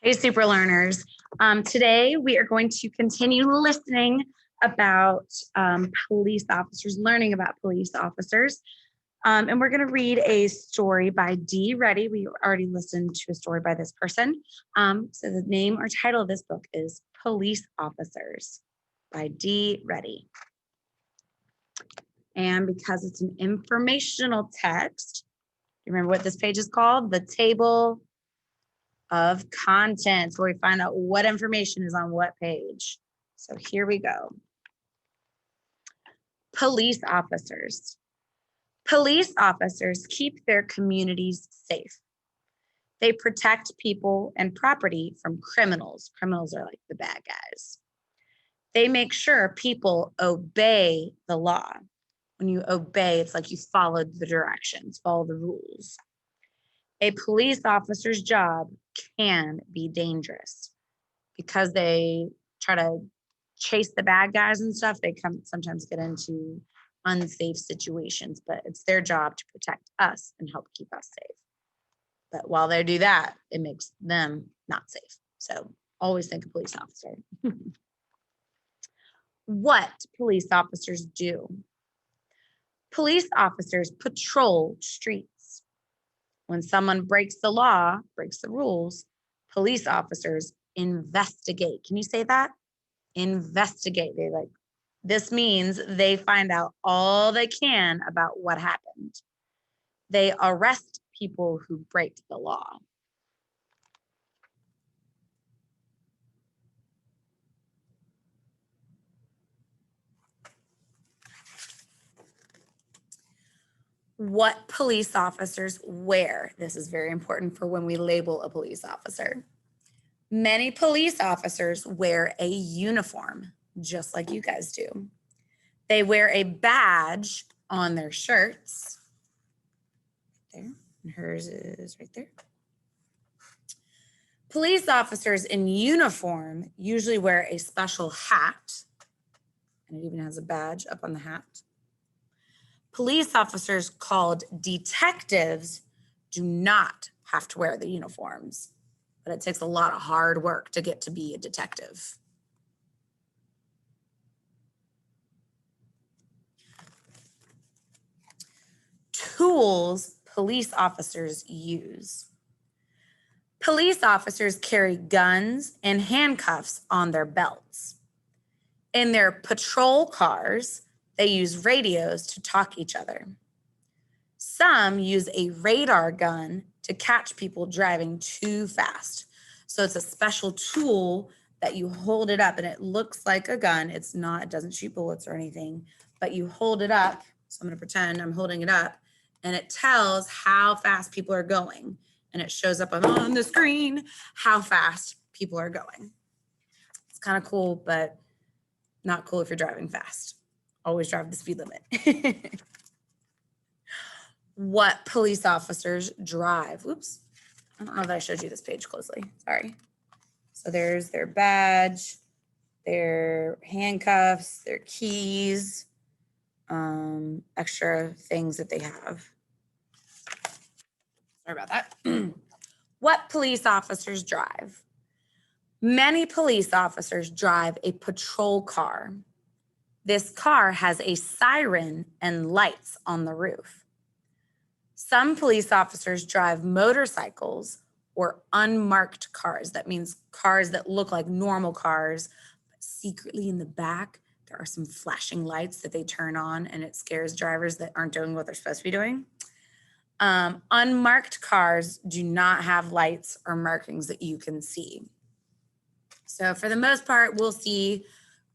Hey, super learners. Today we are going to continue listening about police officers, learning about police officers. And we're going to read a story by Dee Reddy. We already listened to a story by this person. So the name or title of this book is Police Officers by Dee Reddy. And because it's an informational text, you remember what this page is called? The table of contents, where we find out what information is on what page. So here we go. Police officers. Police officers keep their communities safe. They protect people and property from criminals. Criminals are like the bad guys. They make sure people obey the law. When you obey, it's like you followed the directions, follow the rules. A police officer's job can be dangerous because they try to chase the bad guys and stuff. They sometimes get into unsafe situations, but it's their job to protect us and help keep us safe. But while they do that, it makes them not safe. So always think of police officer. What police officers do? Police officers patrol streets. When someone breaks the law, breaks the rules, police officers investigate. Can you say that? Investigate. This means they find out all they can about what happened. They arrest people who break the law. What police officers wear? This is very important for when we label a police officer. Many police officers wear a uniform, just like you guys do. They wear a badge on their shirts. There, and hers is right there. Police officers in uniform usually wear a special hat, and it even has a badge up on the hat. Police officers called detectives do not have to wear the uniforms, but it takes a lot of hard work to get to be a detective. Tools police officers use. Police officers carry guns and handcuffs on their belts. In their patrol cars, they use radios to talk each other. Some use a radar gun to catch people driving too fast. So it's a special tool that you hold it up and it looks like a gun. It's not, it doesn't shoot bullets or anything, but you hold it up. So I'm going to pretend I'm holding it up and it tells how fast people are going. And it shows up on the screen how fast people are going. It's kind of cool, but not cool if you're driving fast. Always drive the speed limit. What police officers drive? Oops. I don't know that I showed you this page closely. Sorry. So there's their badge, their handcuffs, their keys, extra things that they have. Sorry about that. What police officers drive? Many police officers drive a patrol car. This car has a siren and lights on the roof. Some police officers drive motorcycles or unmarked cars. That means cars that look like normal cars, but secretly in the back, there are some flashing lights that they turn on and it scares drivers that aren't doing what they're supposed to be doing. Unmarked cars do not have lights or markings that you can see. So for the most part, we'll see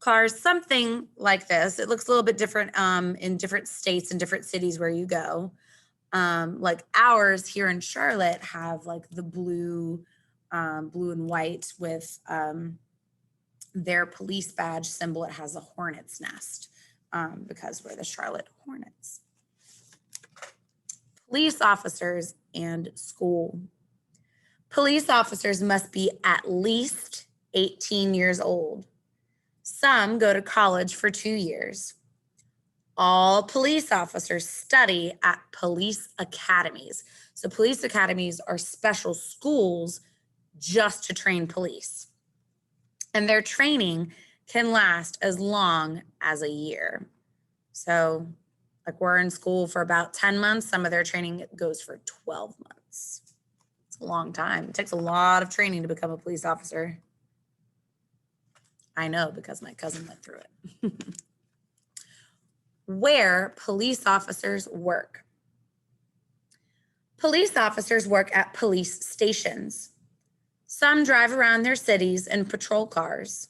cars something like this. It looks a little bit different in different states and different cities where you go. Like ours here in Charlotte have like the blue and white with their police badge symbol. It has a hornet's nest because we're the Charlotte Hornets. Police officers and school. Police officers must be at least 18 years old. Some go to college for 2 years. All police officers study at police academies. So police academies are special schools just to train police. And their training can last as long as a year. So, like, we're in school for about 10 months. Some of their training goes for 12 months. It's a long time. It takes a lot of training to become a police officer. I know because my cousin went through it. Where police officers work. Police officers work at police stations. Some drive around their cities in patrol cars.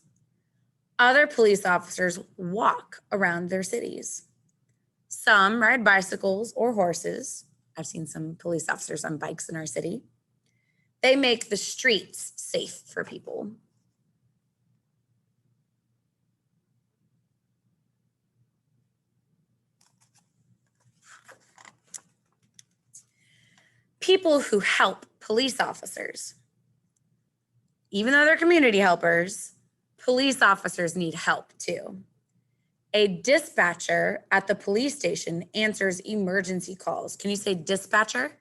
Other police officers walk around their cities. Some ride bicycles or horses. I've seen some police officers on bikes in our city. They make the streets safe for people. People who help police officers. Even though they're community helpers, police officers need help too. A dispatcher at the police station answers emergency calls. Can you say dispatcher?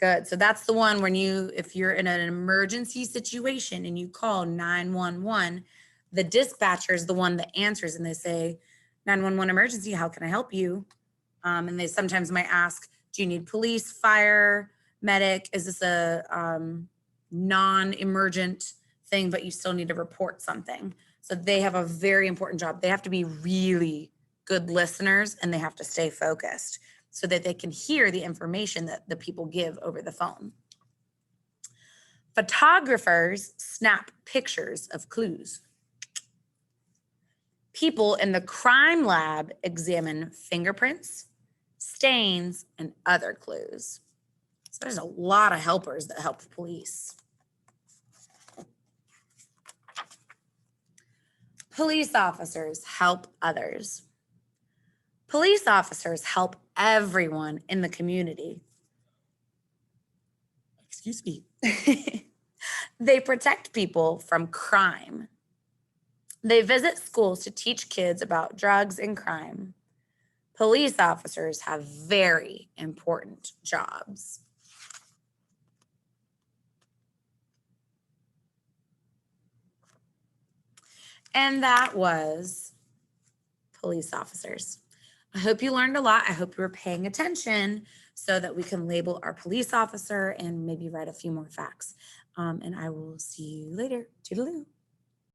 Good. So that's the one when if you're in an emergency situation and you call 911, the dispatcher is the one that answers and they say, 911 emergency, how can I help you? And they sometimes might ask, do you need police, fire, medic? Is this a non-emergent thing, but you still need to report something? So they have a very important job. They have to be really good listeners and they have to stay focused so that they can hear the information that the people give over the phone. Photographers snap pictures of clues. People in the crime lab examine fingerprints, stains, and other clues. So there's a lot of helpers that help the police. Police officers help others. Police officers help everyone in the community. Excuse me. They protect people from crime. They visit schools to teach kids about drugs and crime. Police officers have very important jobs. And that was police officers. I hope you learned a lot. I hope you were paying attention so that we can label our police officer and maybe write a few more facts. And I will see you later. Toodaloo.